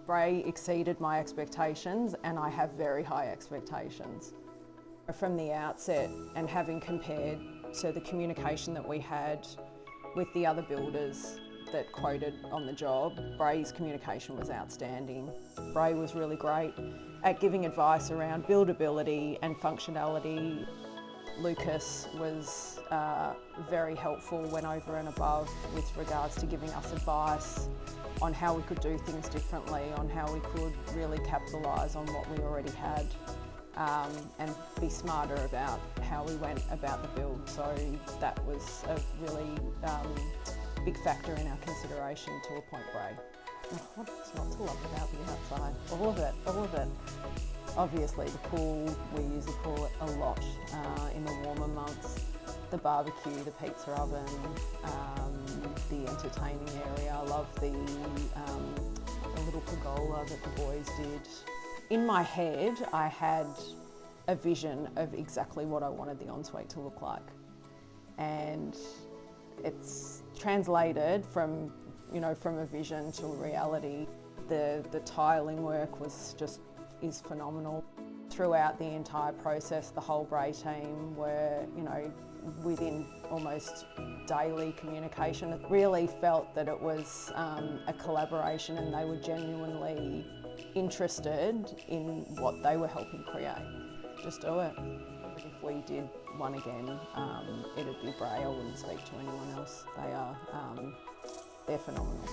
Bray exceeded my expectations, and I have very high expectations. From the outset, and having compared to the communication that we had with the other builders that quoted on the job, Bray's communication was outstanding. Bray was really great at giving advice around buildability and functionality. Lucas was very helpful, went over and above with regards to giving us advice on how we could do things differently, on how we could really capitalise on what we already had, and be smarter about how we went about the build. So that was a really big factor in our consideration to appoint Bray. What's not to love about the outside? All of it, all of it. Obviously the pool, we use the pool a lot in the warmer months. The barbecue, the pizza oven, the entertaining area. I love the little pergola that the boys did. In my head, I had a vision of exactly what I wanted the ensuite to look like. And it's translated from a vision to a reality. The tiling work is phenomenal. Throughout the entire process, the whole Bray team were, within almost daily communication. It really felt that it was a collaboration, and they were genuinely interested in what they were helping create. Just do it. If we did one again, it'd be Bray. I wouldn't speak to anyone else. They're phenomenal.